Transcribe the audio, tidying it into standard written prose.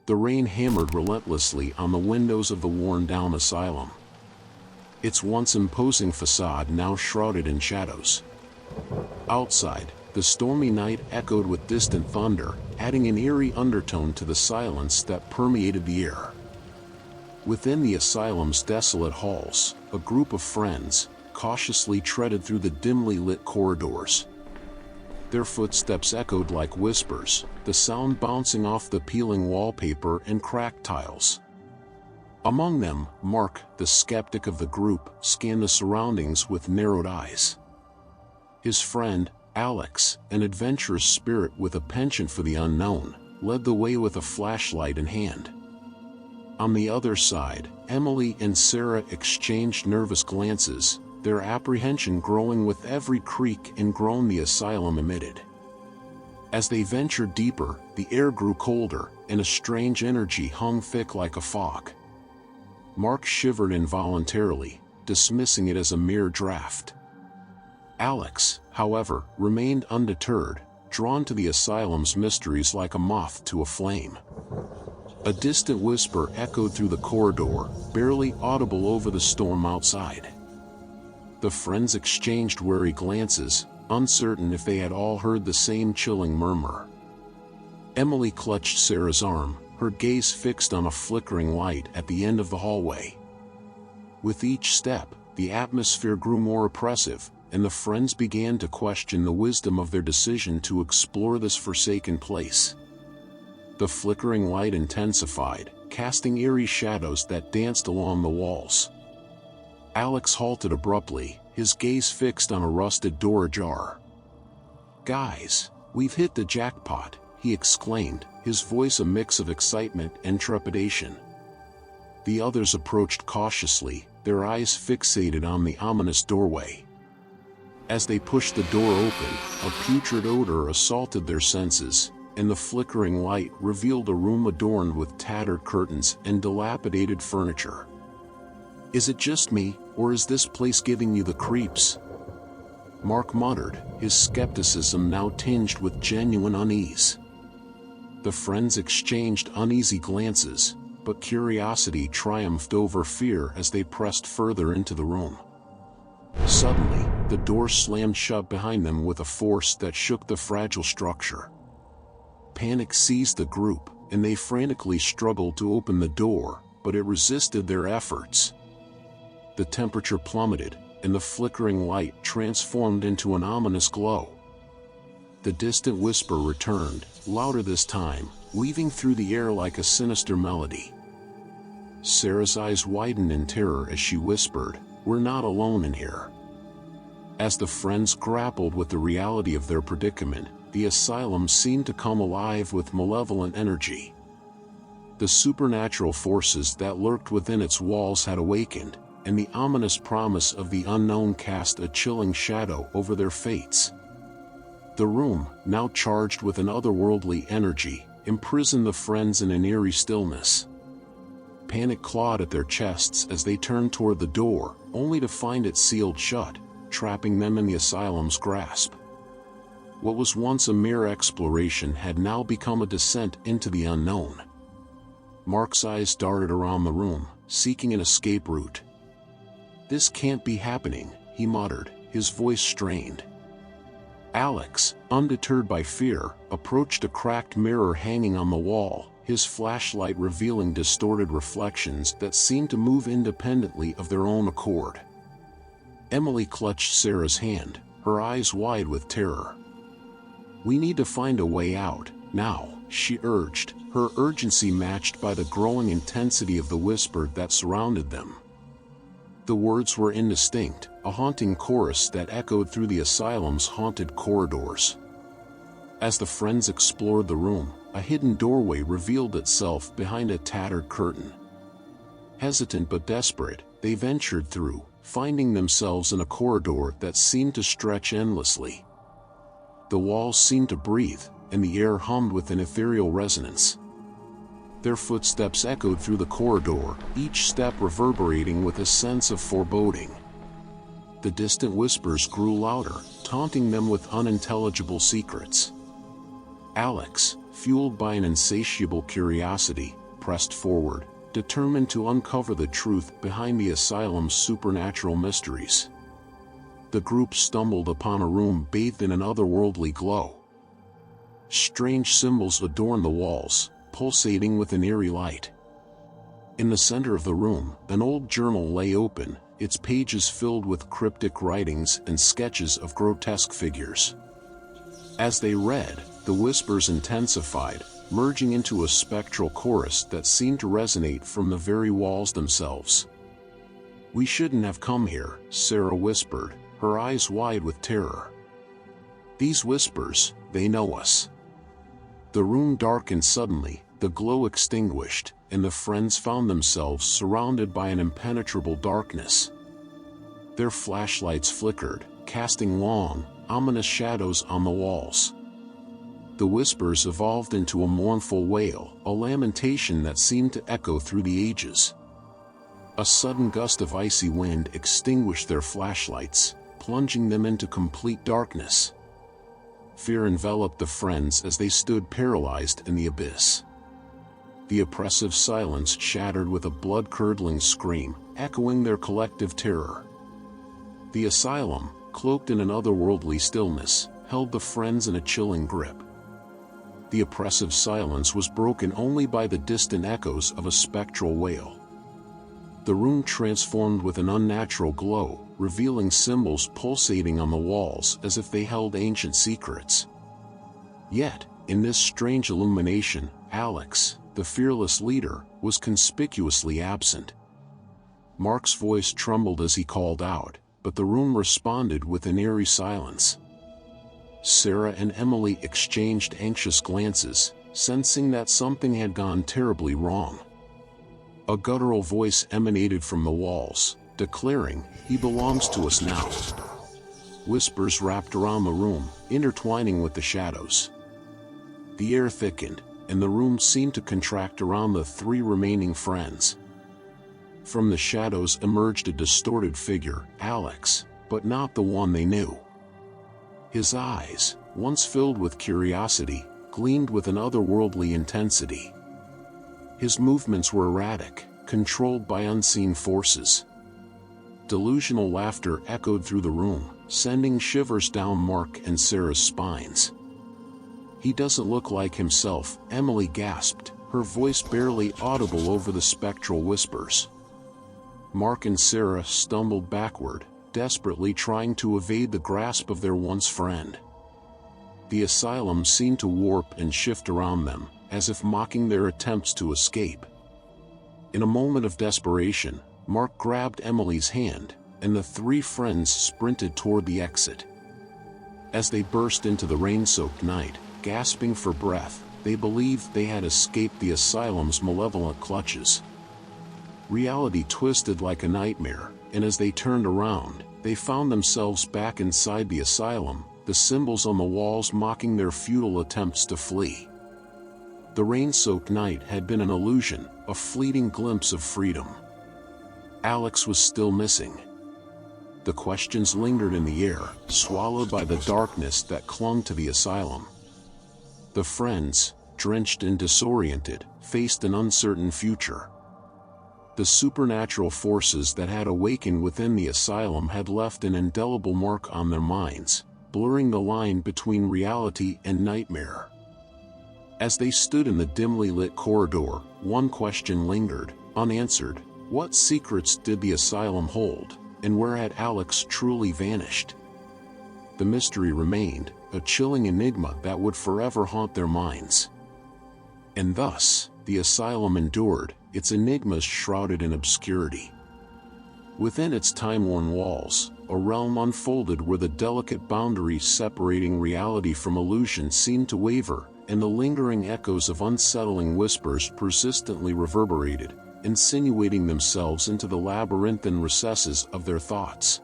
The rain hammered relentlessly on the windows of the worn-down asylum. Its once imposing facade now shrouded in shadows. Outside, the stormy night echoed with distant thunder, adding an eerie undertone to the silence that permeated the air. Within the asylum's desolate halls, a group of friends cautiously treaded through the dimly lit corridors. Their footsteps echoed like whispers, the sound bouncing off the peeling wallpaper and cracked tiles. Among them, Mark, the skeptic of the group, scanned the surroundings with narrowed eyes. His friend, Alex, an adventurous spirit with a penchant for the unknown, led the way with a flashlight in hand. On the other side, Emily and Sarah exchanged nervous glances, their apprehension growing with every creak and groan the asylum emitted. As they ventured deeper, the air grew colder, and a strange energy hung thick like a fog. Mark shivered involuntarily, dismissing it as a mere draft. Alex, however, remained undeterred, drawn to the asylum's mysteries like a moth to a flame. A distant whisper echoed through the corridor, barely audible over the storm outside. The friends exchanged wary glances, uncertain if they had all heard the same chilling murmur. Emily clutched Sarah's arm, her gaze fixed on a flickering light at the end of the hallway. With each step, the atmosphere grew more oppressive, and the friends began to question the wisdom of their decision to explore this forsaken place. The flickering light intensified, casting eerie shadows that danced along the walls. Alex halted abruptly, his gaze fixed on a rusted door ajar. "Guys, we've hit the jackpot," he exclaimed, his voice a mix of excitement and trepidation. The others approached cautiously, their eyes fixated on the ominous doorway. As they pushed the door open, a putrid odor assaulted their senses, and the flickering light revealed a room adorned with tattered curtains and dilapidated furniture. "Is it just me, or is this place giving you the creeps?" Mark muttered, his skepticism now tinged with genuine unease. The friends exchanged uneasy glances, but curiosity triumphed over fear as they pressed further into the room. Suddenly, the door slammed shut behind them with a force that shook the fragile structure. Panic seized the group, and they frantically struggled to open the door, but it resisted their efforts. The temperature plummeted, and the flickering light transformed into an ominous glow. The distant whisper returned, louder this time, weaving through the air like a sinister melody. Sarah's eyes widened in terror as she whispered, "We're not alone in here." As the friends grappled with the reality of their predicament, the asylum seemed to come alive with malevolent energy. The supernatural forces that lurked within its walls had awakened, and the ominous promise of the unknown cast a chilling shadow over their fates. The room, now charged with an otherworldly energy, imprisoned the friends in an eerie stillness. Panic clawed at their chests as they turned toward the door, only to find it sealed shut, trapping them in the asylum's grasp. What was once a mere exploration had now become a descent into the unknown. Mark's eyes darted around the room, seeking an escape route. "This can't be happening," he muttered, his voice strained. Alex, undeterred by fear, approached a cracked mirror hanging on the wall, his flashlight revealing distorted reflections that seemed to move independently of their own accord. Emily clutched Sarah's hand, her eyes wide with terror. "We need to find a way out, now," she urged, her urgency matched by the growing intensity of the whisper that surrounded them. The words were indistinct, a haunting chorus that echoed through the asylum's haunted corridors. As the friends explored the room, a hidden doorway revealed itself behind a tattered curtain. Hesitant but desperate, they ventured through, finding themselves in a corridor that seemed to stretch endlessly. The walls seemed to breathe, and the air hummed with an ethereal resonance. Their footsteps echoed through the corridor, each step reverberating with a sense of foreboding. The distant whispers grew louder, taunting them with unintelligible secrets. Alex, fueled by an insatiable curiosity, pressed forward, determined to uncover the truth behind the asylum's supernatural mysteries. The group stumbled upon a room bathed in an otherworldly glow. Strange symbols adorned the walls, pulsating with an eerie light. In the center of the room, an old journal lay open, its pages filled with cryptic writings and sketches of grotesque figures. As they read, the whispers intensified, merging into a spectral chorus that seemed to resonate from the very walls themselves. "We shouldn't have come here," Sarah whispered, her eyes wide with terror. "These whispers, they know us." The room darkened suddenly, the glow extinguished, and the friends found themselves surrounded by an impenetrable darkness. Their flashlights flickered, casting long, ominous shadows on the walls. The whispers evolved into a mournful wail, a lamentation that seemed to echo through the ages. A sudden gust of icy wind extinguished their flashlights, plunging them into complete darkness. Fear enveloped the friends as they stood paralyzed in the abyss. The oppressive silence shattered with a blood-curdling scream, echoing their collective terror. The asylum, cloaked in an otherworldly stillness, held the friends in a chilling grip. The oppressive silence was broken only by the distant echoes of a spectral wail. The room transformed with an unnatural glow, revealing symbols pulsating on the walls as if they held ancient secrets. Yet, in this strange illumination, Alex, the fearless leader, was conspicuously absent. Mark's voice trembled as he called out, but the room responded with an eerie silence. Sarah and Emily exchanged anxious glances, sensing that something had gone terribly wrong. A guttural voice emanated from the walls, declaring, "He belongs to us now." Whispers wrapped around the room, intertwining with the shadows. The air thickened, and the room seemed to contract around the three remaining friends. From the shadows emerged a distorted figure, Alex, but not the one they knew. His eyes, once filled with curiosity, gleamed with an otherworldly intensity. His movements were erratic, controlled by unseen forces. Delusional laughter echoed through the room, sending shivers down Mark and Sarah's spines. "He doesn't look like himself," Emily gasped, her voice barely audible over the spectral whispers. Mark and Sarah stumbled backward, desperately trying to evade the grasp of their once friend. The asylum seemed to warp and shift around them, as if mocking their attempts to escape. In a moment of desperation, Mark grabbed Emily's hand, and the three friends sprinted toward the exit. As they burst into the rain-soaked night, gasping for breath, they believed they had escaped the asylum's malevolent clutches. Reality twisted like a nightmare, and as they turned around, they found themselves back inside the asylum, the symbols on the walls mocking their futile attempts to flee. The rain-soaked night had been an illusion, a fleeting glimpse of freedom. Alex was still missing. The questions lingered in the air, swallowed by the darkness that clung to the asylum. The friends, drenched and disoriented, faced an uncertain future. The supernatural forces that had awakened within the asylum had left an indelible mark on their minds, blurring the line between reality and nightmare. As they stood in the dimly lit corridor, one question lingered, unanswered: what secrets did the asylum hold, and where had Alex truly vanished? The mystery remained, a chilling enigma that would forever haunt their minds. And thus, the asylum endured, its enigmas shrouded in obscurity. Within its time-worn walls, a realm unfolded where the delicate boundaries separating reality from illusion seemed to waver, and the lingering echoes of unsettling whispers persistently reverberated, insinuating themselves into the labyrinthine recesses of their thoughts.